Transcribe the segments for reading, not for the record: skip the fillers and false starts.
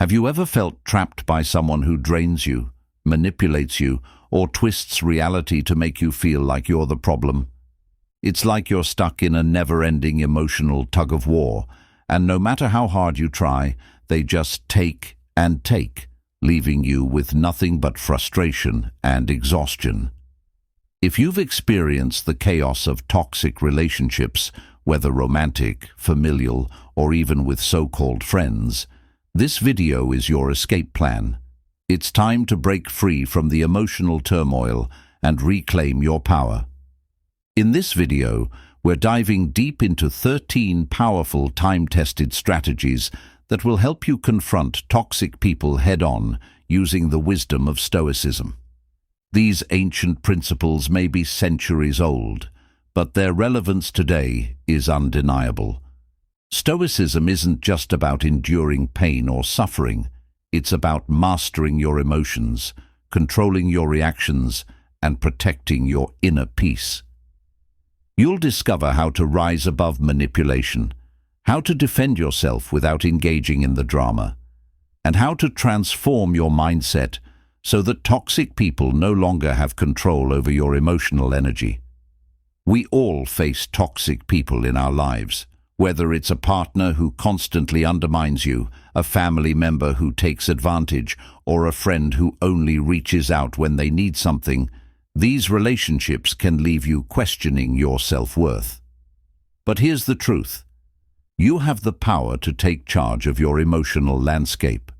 Have you ever felt trapped by someone who drains you, manipulates you, or twists reality to make you feel like you're the problem? It's like you're stuck in a never-ending emotional tug-of-war, and no matter how hard you try, they just take and take, leaving you with nothing but frustration and exhaustion. If you've experienced the chaos of toxic relationships, whether romantic, familial, or even with so-called friends, this video is your escape plan. It's time to break free from the emotional turmoil and reclaim your power. In this video, we're diving deep into 13 powerful time-tested strategies that will help you confront toxic people head-on using the wisdom of Stoicism. These ancient principles may be centuries old, but their relevance today is undeniable. Stoicism isn't just about enduring pain or suffering. It's about mastering your emotions, controlling your reactions, and protecting your inner peace. You'll discover how to rise above manipulation, how to defend yourself without engaging in the drama, and how to transform your mindset so that toxic people no longer have control over your emotional energy. We all face toxic people in our lives, whether it's a partner who constantly undermines you, a family member who takes advantage, or a friend who only reaches out when they need something. These relationships can leave you questioning your self-worth. But here's the truth. You have the power to take charge of your emotional landscape.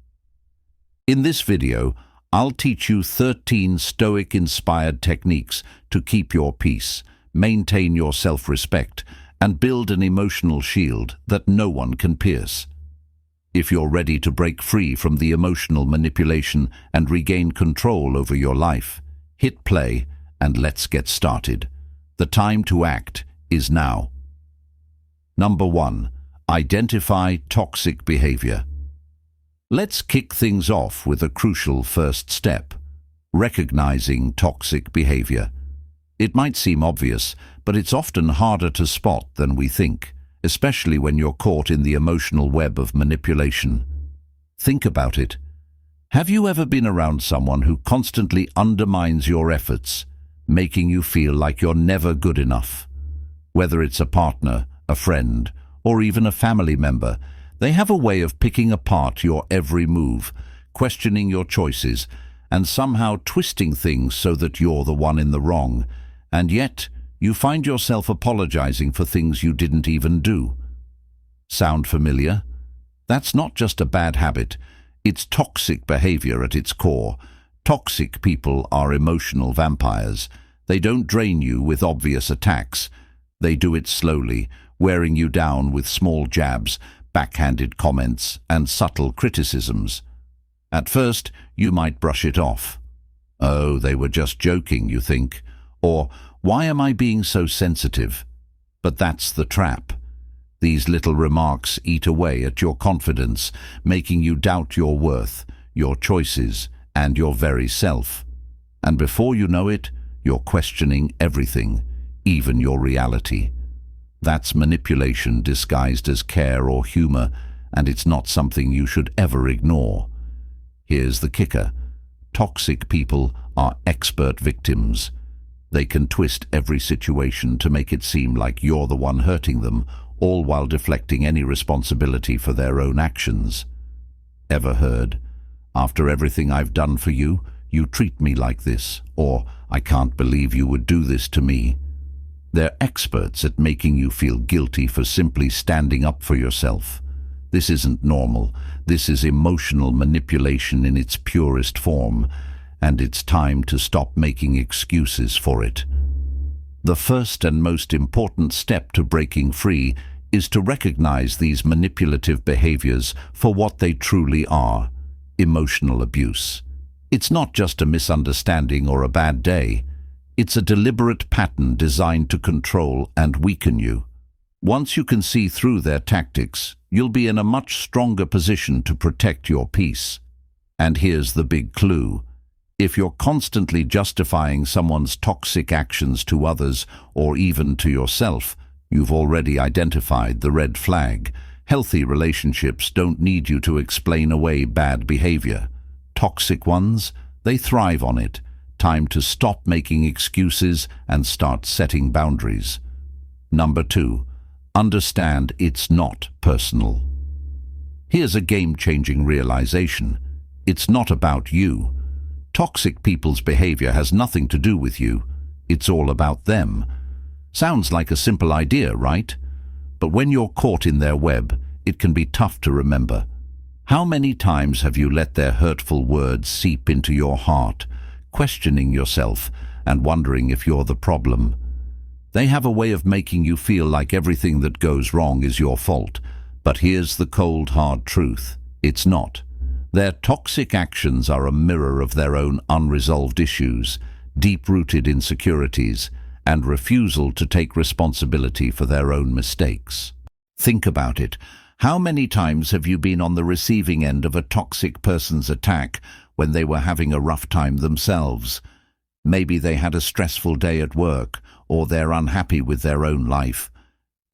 In this video, I'll teach you 13 Stoic-inspired techniques to keep your peace, maintain your self-respect, and build an emotional shield that no one can pierce. If you're ready to break free from the emotional manipulation and regain control over your life, hit play and let's get started. The time to act is now. Number 1. Identify toxic behavior. Let's kick things off with a crucial first step: recognizing toxic behavior. It might seem obvious, but it's often harder to spot than we think, especially when you're caught in the emotional web of manipulation. Think about it. Have you ever been around someone who constantly undermines your efforts, making you feel like you're never good enough? Whether it's a partner, a friend, or even a family member, they have a way of picking apart your every move, questioning your choices, and somehow twisting things so that you're the one in the wrong. And yet, you find yourself apologizing for things you didn't even do. Sound familiar? That's not just a bad habit. It's toxic behavior at its core. Toxic people are emotional vampires. They don't drain you with obvious attacks. They do it slowly, wearing you down with small jabs, backhanded comments, and subtle criticisms. At first, you might brush it off. Oh, they were just joking, you think. Or, why am I being so sensitive? But that's the trap. These little remarks eat away at your confidence, making you doubt your worth, your choices, and your very self. And before you know it, you're questioning everything, even your reality. That's manipulation disguised as care or humor, and it's not something you should ever ignore. Here's the kicker. Toxic people are expert victims. They can twist every situation to make it seem like you're the one hurting them, all while deflecting any responsibility for their own actions. Ever heard, "After everything I've done for you, you treat me like this," or "I can't believe you would do this to me"? They're experts at making you feel guilty for simply standing up for yourself. This isn't normal. This is emotional manipulation in its purest form, and it's time to stop making excuses for it. The first and most important step to breaking free is to recognize these manipulative behaviors for what they truly are: emotional abuse. It's not just a misunderstanding or a bad day. It's a deliberate pattern designed to control and weaken you. Once you can see through their tactics, you'll be in a much stronger position to protect your peace. And here's the big clue. If you're constantly justifying someone's toxic actions to others or even to yourself, you've already identified the red flag. Healthy relationships don't need you to explain away bad behavior. Toxic ones, they thrive on it. Time to stop making excuses and start setting boundaries. Number 2, understand it's not personal. Here's a game-changing realization. It's not about you. Toxic people's behavior has nothing to do with you. It's all about them. Sounds like a simple idea, right? But when you're caught in their web, it can be tough to remember. How many times have you let their hurtful words seep into your heart, questioning yourself and wondering if you're the problem? They have a way of making you feel like everything that goes wrong is your fault. But here's the cold, hard truth. It's not. Their toxic actions are a mirror of their own unresolved issues, deep-rooted insecurities, and refusal to take responsibility for their own mistakes. Think about it. How many times have you been on the receiving end of a toxic person's attack when they were having a rough time themselves? Maybe they had a stressful day at work, or they're unhappy with their own life.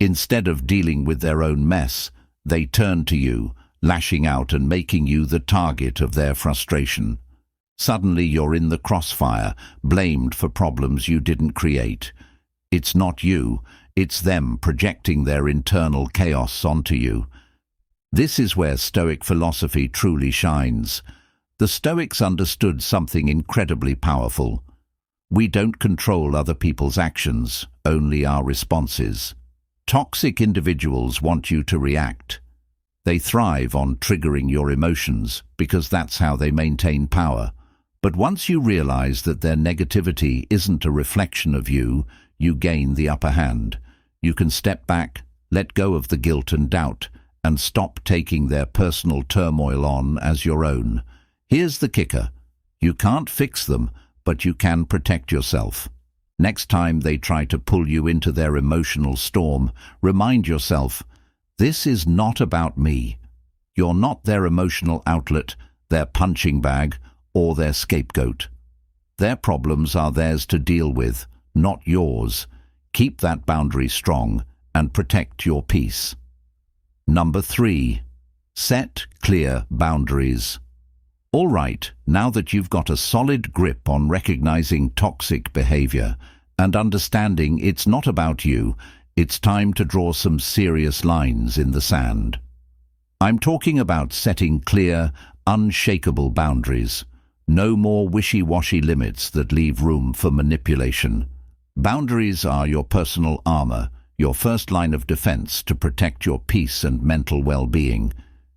Instead of dealing with their own mess, they turn to you, lashing out and making you the target of their frustration. Suddenly you're in the crossfire, blamed for problems you didn't create. It's not you, it's them projecting their internal chaos onto you. This is where Stoic philosophy truly shines. The Stoics understood something incredibly powerful. We don't control other people's actions, only our responses. Toxic individuals want you to react. They thrive on triggering your emotions because that's how they maintain power. But once you realize that their negativity isn't a reflection of you, you gain the upper hand. You can step back, let go of the guilt and doubt, and stop taking their personal turmoil on as your own. Here's the kicker. You can't fix them, but you can protect yourself. Next time they try to pull you into their emotional storm, remind yourself, this is not about me. You're not their emotional outlet, their punching bag, or their scapegoat. Their problems are theirs to deal with, not yours. Keep that boundary strong and protect your peace. Number 3, set clear boundaries. All right, now that you've got a solid grip on recognizing toxic behavior and understanding it's not about you, it's time to draw some serious lines in the sand. I'm talking about setting clear, unshakable boundaries. No more wishy-washy limits that leave room for manipulation. Boundaries are your personal armor, your first line of defense to protect your peace and mental well-being.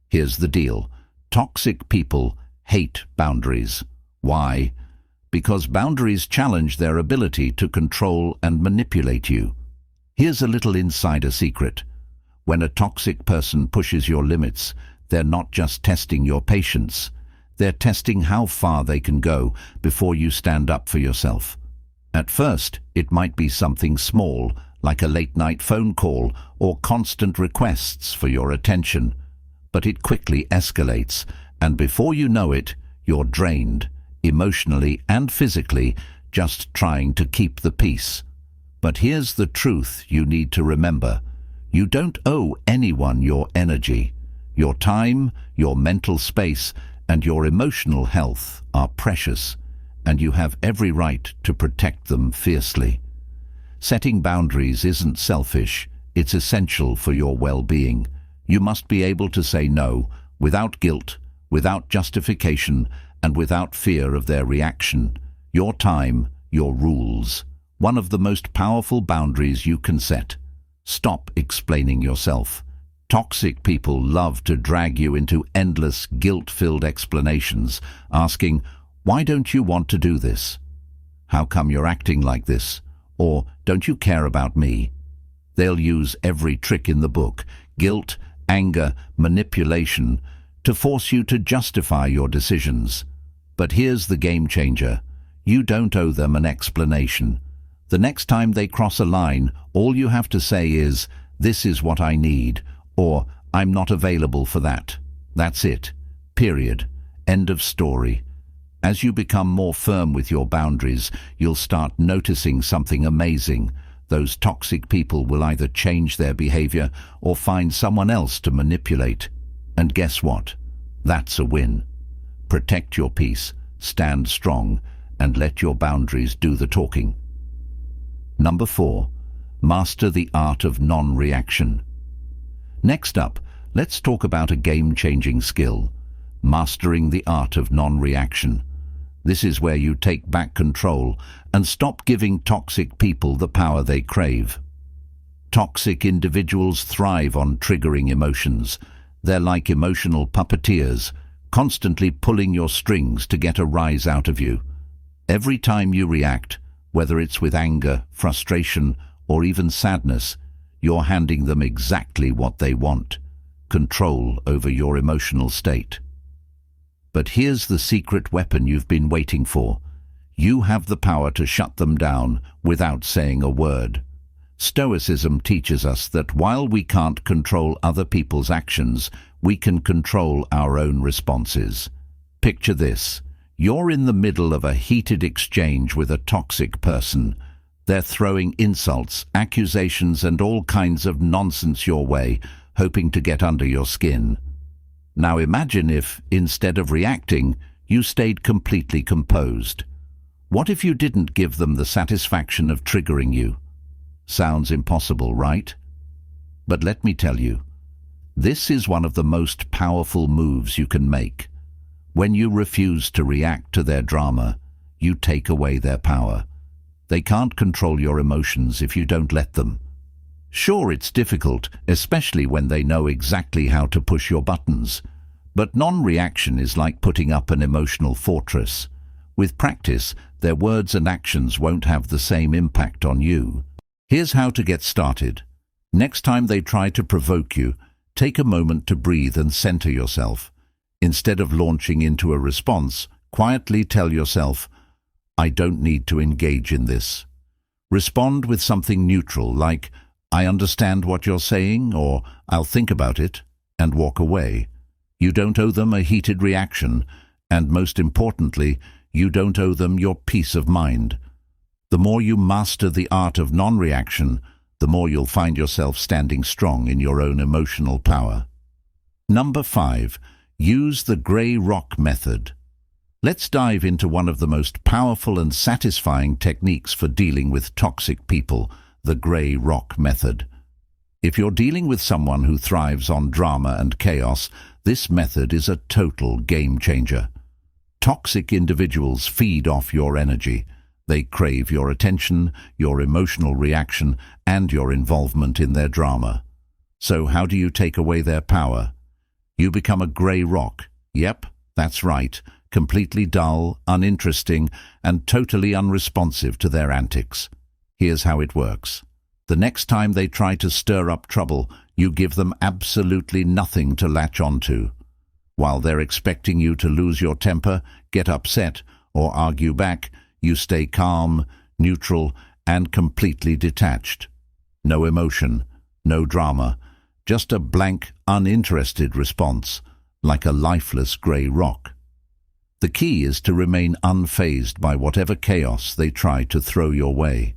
Here's the deal. Toxic people hate boundaries. Why? Because boundaries challenge their ability to control and manipulate you. Here's a little insider secret. When a toxic person pushes your limits, they're not just testing your patience. They're testing how far they can go before you stand up for yourself. At first, it might be something small, like a late-night phone call or constant requests for your attention. But it quickly escalates, and before you know it, you're drained, emotionally and physically, just trying to keep the peace. But here's the truth you need to remember. You don't owe anyone your energy. Your time, your mental space, and your emotional health are precious, and you have every right to protect them fiercely. Setting boundaries isn't selfish, it's essential for your well-being. You must be able to say no, without guilt, without justification, and without fear of their reaction. Your time, your rules. One of the most powerful boundaries you can set. Stop explaining yourself. Toxic people love to drag you into endless, guilt-filled explanations, asking, "Why don't you want to do this? How come you're acting like this? Or, don't you care about me?" They'll use every trick in the book, guilt, anger, manipulation, to force you to justify your decisions. But here's the game changer. You don't owe them an explanation. The next time they cross a line, all you have to say is, "This is what I need," or "I'm not available for that." That's it. Period. End of story. As you become more firm with your boundaries, you'll start noticing something amazing. Those toxic people will either change their behavior or find someone else to manipulate. And guess what? That's a win. Protect your peace, stand strong, and let your boundaries do the talking. Number 4. Master the art of non-reaction. Next up, let's talk about a game-changing skill: mastering the art of non-reaction. This is where you take back control and stop giving toxic people the power they crave. Toxic individuals thrive on triggering emotions. They're like emotional puppeteers, constantly pulling your strings to get a rise out of you. Every time you react, whether it's with anger, frustration, or even sadness, you're handing them exactly what they want: control over your emotional state. But here's the secret weapon you've been waiting for. You have the power to shut them down without saying a word. Stoicism teaches us that while we can't control other people's actions, we can control our own responses. Picture this. You're in the middle of a heated exchange with a toxic person. They're throwing insults, accusations, and all kinds of nonsense your way, hoping to get under your skin. Now imagine if, instead of reacting, you stayed completely composed. What if you didn't give them the satisfaction of triggering you? Sounds impossible, right? But let me tell you, this is one of the most powerful moves you can make. When you refuse to react to their drama, you take away their power. They can't control your emotions if you don't let them. Sure, it's difficult, especially when they know exactly how to push your buttons. But non-reaction is like putting up an emotional fortress. With practice, their words and actions won't have the same impact on you. Here's how to get started. Next time they try to provoke you, take a moment to breathe and center yourself. Instead of launching into a response, quietly tell yourself, "I don't need to engage in this." Respond with something neutral, like, "I understand what you're saying," or "I'll think about it," and walk away. You don't owe them a heated reaction, and most importantly, you don't owe them your peace of mind. The more you master the art of non-reaction, the more you'll find yourself standing strong in your own emotional power. Number 5. Use the grey rock method. Let's dive into one of the most powerful and satisfying techniques for dealing with toxic people: the grey rock method. If you're dealing with someone who thrives on drama and chaos, this method is a total game changer. Toxic individuals feed off your energy. They crave your attention, your emotional reaction, and your involvement in their drama. So how do you take away their power? You become a grey rock. Yep, that's right. Completely dull, uninteresting, and totally unresponsive to their antics. Here's how it works. The next time they try to stir up trouble, you give them absolutely nothing to latch onto. While they're expecting you to lose your temper, get upset, or argue back, you stay calm, neutral, and completely detached. No emotion, no drama, just a blank, uninterested response, like a lifeless grey rock. The key is to remain unfazed by whatever chaos they try to throw your way.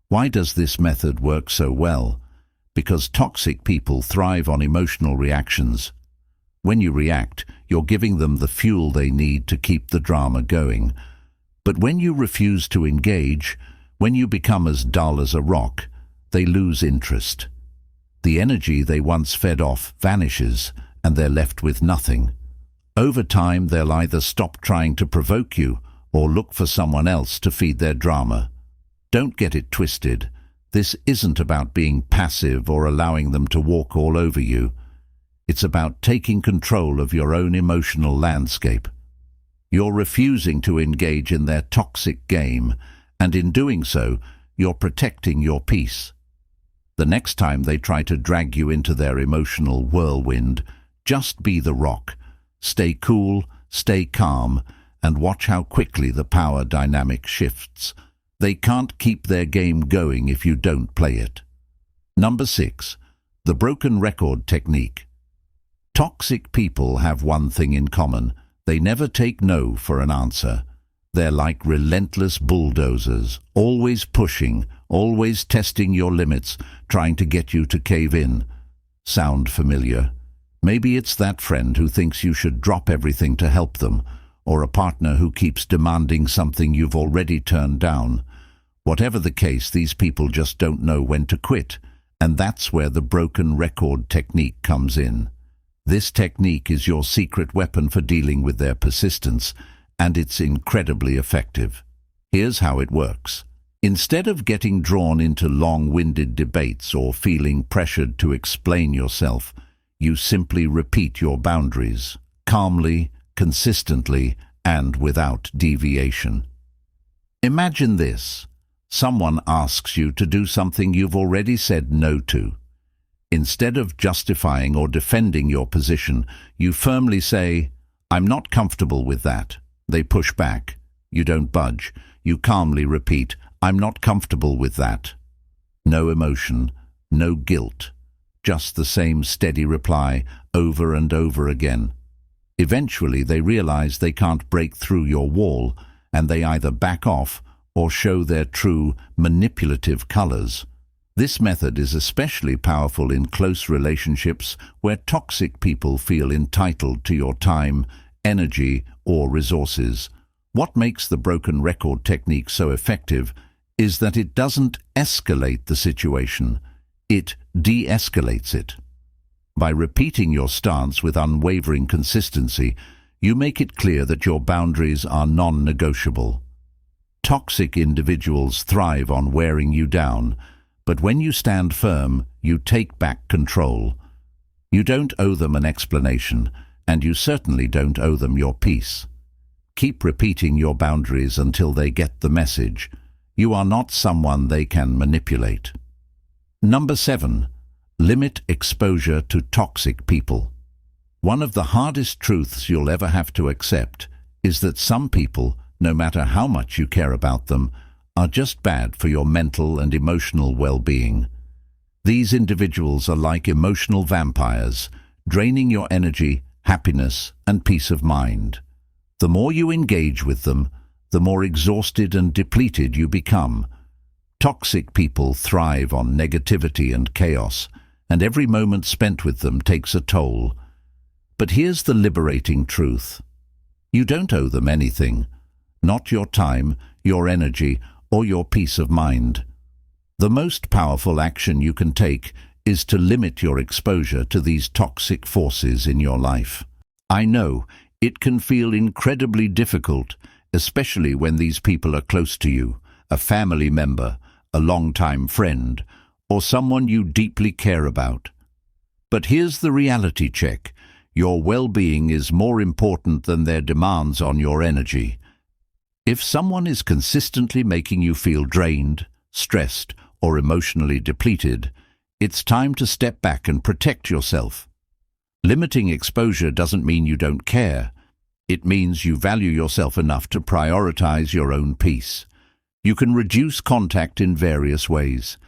Why does this method work so well? Because toxic people thrive on emotional reactions. When you react, you're giving them the fuel they need to keep the drama going. But when you refuse to engage, when you become as dull as a rock, they lose interest. The energy they once fed off vanishes, and they're left with nothing. Over time, they'll either stop trying to provoke you or look for someone else to feed their drama. Don't get it twisted. This isn't about being passive or allowing them to walk all over you. It's about taking control of your own emotional landscape. You're refusing to engage in their toxic game, and in doing so, you're protecting your peace. The next time they try to drag you into their emotional whirlwind, just be the rock. Stay cool, stay calm, and watch how quickly the power dynamic shifts. They can't keep their game going if you don't play it. Number 6. The broken record technique. Toxic people have one thing in common. They never take no for an answer. They're like relentless bulldozers, always pushing, always testing your limits, trying to get you to cave in. Sound familiar? Maybe it's that friend who thinks you should drop everything to help them, or a partner who keeps demanding something you've already turned down. Whatever the case, these people just don't know when to quit, and that's where the broken record technique comes in. This technique is your secret weapon for dealing with their persistence, and it's incredibly effective. Here's how it works. Instead of getting drawn into long-winded debates or feeling pressured to explain yourself, you simply repeat your boundaries, calmly, consistently, and without deviation. Imagine this. Someone asks you to do something you've already said no to. Instead of justifying or defending your position, you firmly say, "I'm not comfortable with that." They push back. You don't budge. You calmly repeat, "I'm not comfortable with that." No emotion, no guilt, just the same steady reply over and over again. Eventually they realize they can't break through your wall, and they either back off or show their true manipulative colors. This method is especially powerful in close relationships where toxic people feel entitled to your time, energy, or resources. What makes the broken record technique so effective is that it doesn't escalate the situation, it de-escalates it. By repeating your stance with unwavering consistency, you make it clear that your boundaries are non-negotiable. Toxic individuals thrive on wearing you down, but when you stand firm, you take back control. You don't owe them an explanation, and you certainly don't owe them your peace. Keep repeating your boundaries until they get the message. You are not someone they can manipulate. Number 7. Limit exposure to toxic people. One of the hardest truths you'll ever have to accept is that some people, no matter how much you care about them, are just bad for your mental and emotional well-being. These individuals are like emotional vampires, draining your energy, happiness, and peace of mind. The more you engage with them, the more exhausted and depleted you become. Toxic people thrive on negativity and chaos, and every moment spent with them takes a toll. But here's the liberating truth. You don't owe them anything, not your time, your energy, or your peace of mind. The most powerful action you can take is to limit your exposure to these toxic forces in your life. I know it can feel incredibly difficult, especially when these people are close to you, a family member, a longtime friend, or someone you deeply care about. But here's the reality check. Your well-being is more important than their demands on your energy. If someone is consistently making you feel drained, stressed, or emotionally depleted, it's time to step back and protect yourself. Limiting exposure doesn't mean you don't care. It means you value yourself enough to prioritize your own peace. You can reduce contact in various ways.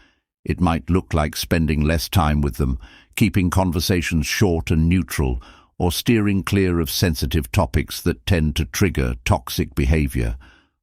It might look like spending less time with them, keeping conversations short and neutral, or steering clear of sensitive topics that tend to trigger toxic behavior.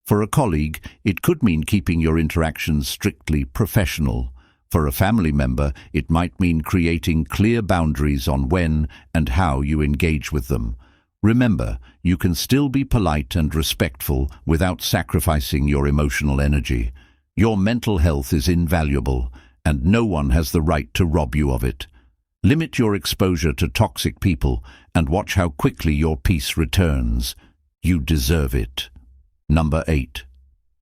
For a colleague, it could mean keeping your interactions strictly professional. For a family member, it might mean creating clear boundaries on when and how you engage with them. Remember, you can still be polite and respectful without sacrificing your emotional energy. Your mental health is invaluable, and no one has the right to rob you of it. Limit your exposure to toxic people and watch how quickly your peace returns. You deserve it. Number 8.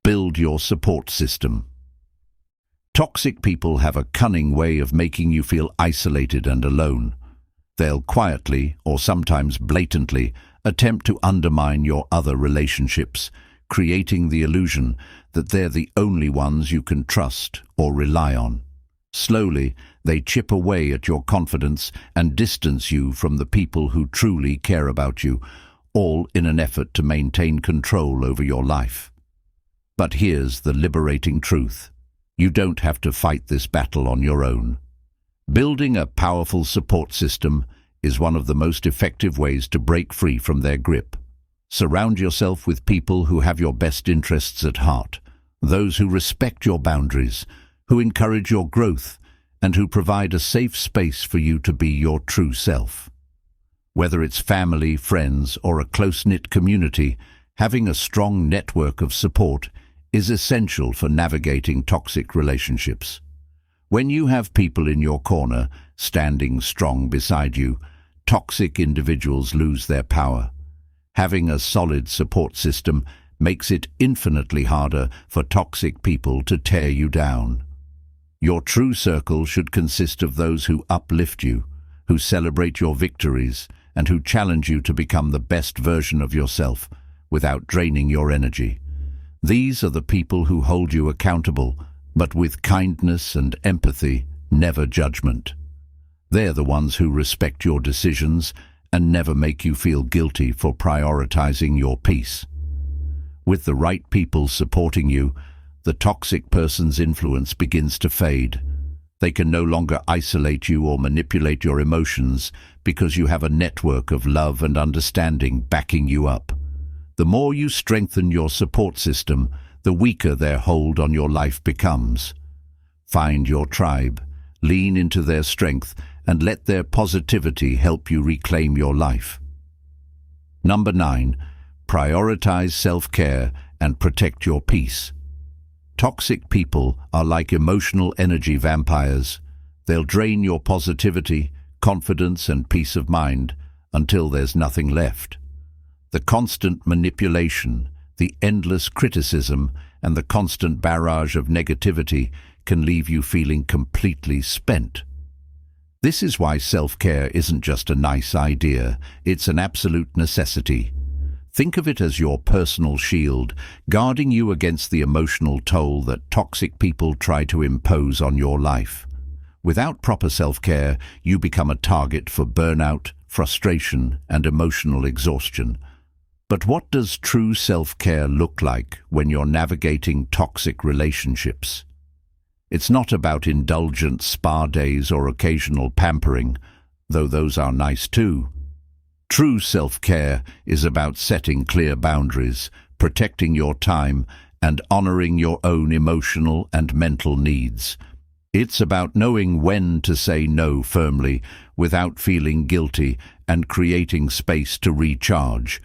Build your support system. Toxic people have a cunning way of making you feel isolated and alone. They'll quietly, or sometimes blatantly, attempt to undermine your other relationships, creating the illusion that they're the only ones you can trust or rely on. Slowly, they chip away at your confidence and distance you from the people who truly care about you, all in an effort to maintain control over your life. But here's the liberating truth. You don't have to fight this battle on your own. Building a powerful support system is one of the most effective ways to break free from their grip. Surround yourself with people who have your best interests at heart, those who respect your boundaries, who encourage your growth, and who provide a safe space for you to be your true self. Whether it's family, friends, or a close-knit community, having a strong network of support is essential for navigating toxic relationships. When you have people in your corner, standing strong beside you, toxic individuals lose their power. Having a solid support system makes it infinitely harder for toxic people to tear you down. Your true circle should consist of those who uplift you, who celebrate your victories, and who challenge you to become the best version of yourself without draining your energy. These are the people who hold you accountable, but with kindness and empathy, never judgment. They're the ones who respect your decisions and never make you feel guilty for prioritizing your peace. With the right people supporting you, the toxic person's influence begins to fade. They can no longer isolate you or manipulate your emotions because you have a network of love and understanding backing you up. The more you strengthen your support system, the weaker their hold on your life becomes. Find your tribe, lean into their strength, and let their positivity help you reclaim your life. Number 9. Prioritize self-care and protect your peace. Toxic people are like emotional energy vampires. They'll drain your positivity, confidence, and peace of mind until there's nothing left. The constant manipulation, the endless criticism, and the constant barrage of negativity can leave you feeling completely spent. This is why self-care isn't just a nice idea, it's an absolute necessity. Think of it as your personal shield, guarding you against the emotional toll that toxic people try to impose on your life. Without proper self-care, you become a target for burnout, frustration, and emotional exhaustion. But what does true self-care look like when you're navigating toxic relationships? It's not about indulgent spa days or occasional pampering, though those are nice too. True self-care is about setting clear boundaries, protecting your time, and honoring your own emotional and mental needs. It's about knowing when to say no firmly without feeling guilty and creating space to recharge.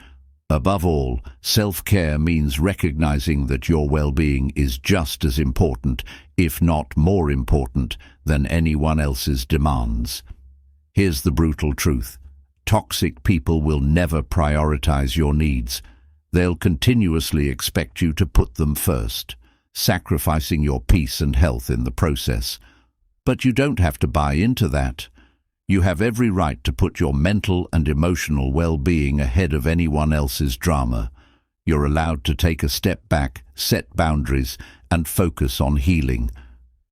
Above all, self-care means recognizing that your well-being is just as important, if not more important, than anyone else's demands. Here's the brutal truth. Toxic people will never prioritize your needs. They'll continuously expect you to put them first, sacrificing your peace and health in the process. But you don't have to buy into that. You have every right to put your mental and emotional well-being ahead of anyone else's drama. You're allowed to take a step back, set boundaries, and focus on healing.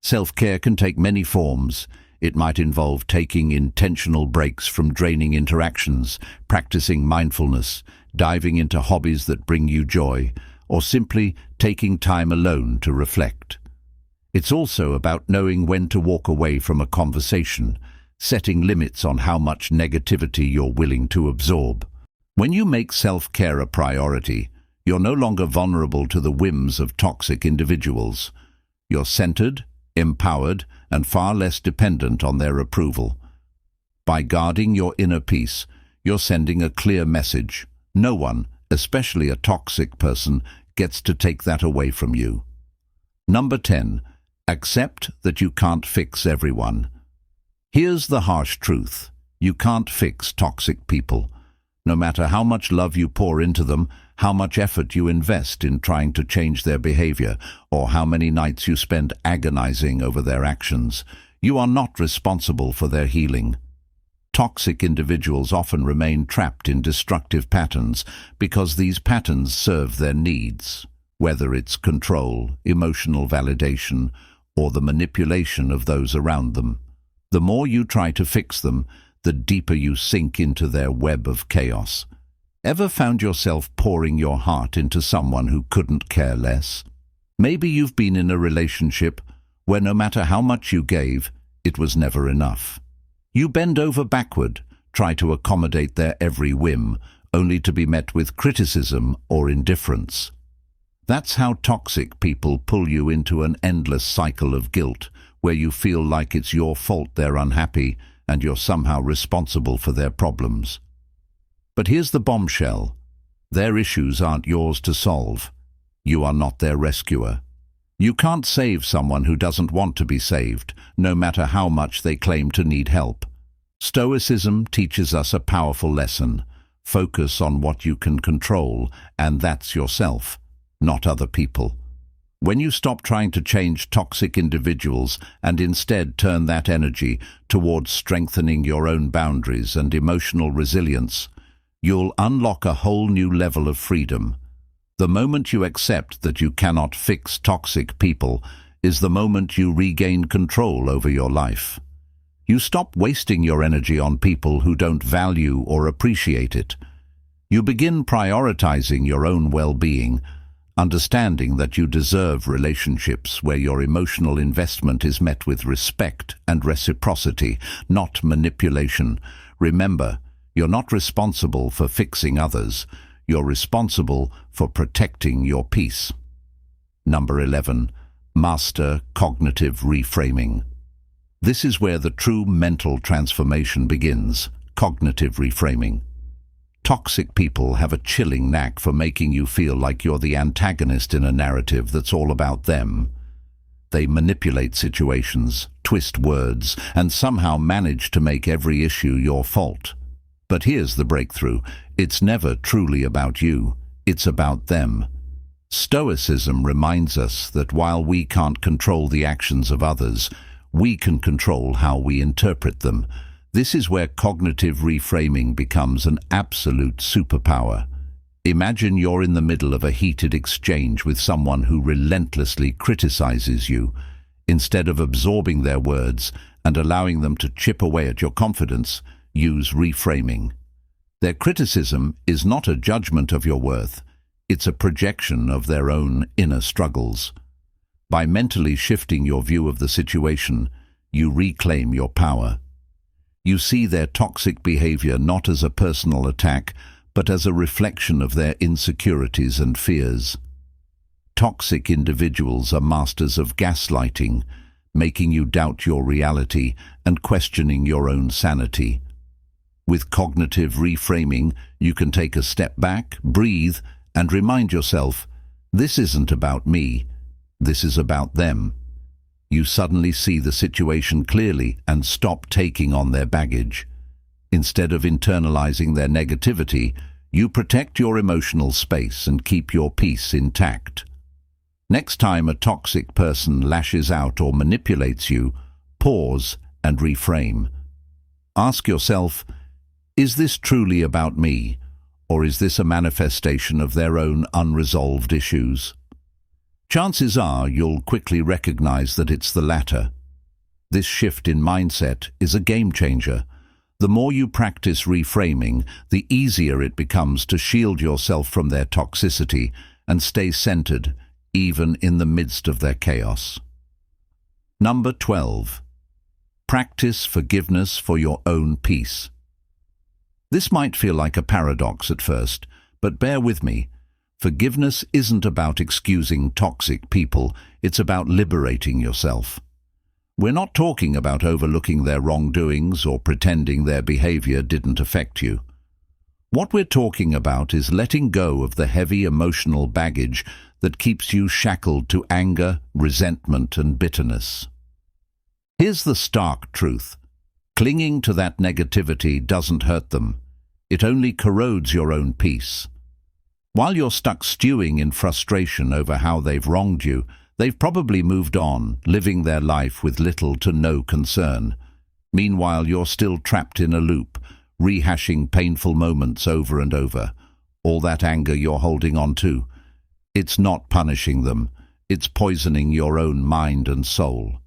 Self-care can take many forms. It might involve taking intentional breaks from draining interactions, practicing mindfulness, diving into hobbies that bring you joy, or simply taking time alone to reflect. It's also about knowing when to walk away from a conversation, setting limits on how much negativity you're willing to absorb. When you make self-care a priority, you're no longer vulnerable to the whims of toxic individuals. You're centered, empowered, and far less dependent on their approval. By guarding your inner peace, you're sending a clear message. No one, especially a toxic person, gets to take that away from you. Number 10. Accept that you can't fix everyone. Here's the harsh truth. You can't fix toxic people. No matter how much love you pour into them, how much effort you invest in trying to change their behavior, or how many nights you spend agonizing over their actions, you are not responsible for their healing. Toxic individuals often remain trapped in destructive patterns because these patterns serve their needs, whether it's control, emotional validation, or the manipulation of those around them. The more you try to fix them, the deeper you sink into their web of chaos. Ever found yourself pouring your heart into someone who couldn't care less? Maybe you've been in a relationship where no matter how much you gave, it was never enough. You bend over backward, try to accommodate their every whim, only to be met with criticism or indifference. That's how toxic people pull you into an endless cycle of guilt, where you feel like it's your fault they're unhappy and you're somehow responsible for their problems. But here's the bombshell. Their issues aren't yours to solve. You are not their rescuer. You can't save someone who doesn't want to be saved, no matter how much they claim to need help. Stoicism teaches us a powerful lesson. Focus on what you can control, and that's yourself, not other people. When you stop trying to change toxic individuals and instead turn that energy towards strengthening your own boundaries and emotional resilience, you'll unlock a whole new level of freedom. The moment you accept that you cannot fix toxic people is the moment you regain control over your life. You stop wasting your energy on people who don't value or appreciate it. You begin prioritizing your own well-being, understanding that you deserve relationships where your emotional investment is met with respect and reciprocity, not manipulation. Remember, you're not responsible for fixing others. You're responsible for protecting your peace. Number 11. Master cognitive reframing. This is where the true mental transformation begins, cognitive reframing. Toxic people have a chilling knack for making you feel like you're the antagonist in a narrative that's all about them. They manipulate situations, twist words, and somehow manage to make every issue your fault. But here's the breakthrough. It's never truly about you. It's about them. Stoicism reminds us that while we can't control the actions of others, we can control how we interpret them. This is where cognitive reframing becomes an absolute superpower. Imagine you're in the middle of a heated exchange with someone who relentlessly criticizes you. Instead of absorbing their words and allowing them to chip away at your confidence, use reframing. Their criticism is not a judgment of your worth. It's a projection of their own inner struggles. By mentally shifting your view of the situation, you reclaim your power. You see their toxic behavior not as a personal attack, but as a reflection of their insecurities and fears. Toxic individuals are masters of gaslighting, making you doubt your reality and questioning your own sanity. With cognitive reframing, you can take a step back, breathe, and remind yourself, this isn't about me, this is about them. You suddenly see the situation clearly and stop taking on their baggage. Instead of internalizing their negativity, you protect your emotional space and keep your peace intact. Next time a toxic person lashes out or manipulates you, pause and reframe. Ask yourself, is this truly about me, or is this a manifestation of their own unresolved issues? Chances are you'll quickly recognize that it's the latter. This shift in mindset is a game changer. The more you practice reframing, the easier it becomes to shield yourself from their toxicity and stay centered, even in the midst of their chaos. Number 12. Practice forgiveness for your own peace. This might feel like a paradox at first, but bear with me. Forgiveness isn't about excusing toxic people, it's about liberating yourself. We're not talking about overlooking their wrongdoings or pretending their behavior didn't affect you. What we're talking about is letting go of the heavy emotional baggage that keeps you shackled to anger, resentment, and bitterness. Here's the stark truth. Clinging to that negativity doesn't hurt them. It only corrodes your own peace. While you're stuck stewing in frustration over how they've wronged you, they've probably moved on, living their life with little to no concern. Meanwhile, you're still trapped in a loop, rehashing painful moments over and over. All that anger you're holding on to. It's not punishing them, it's poisoning your own mind and soul.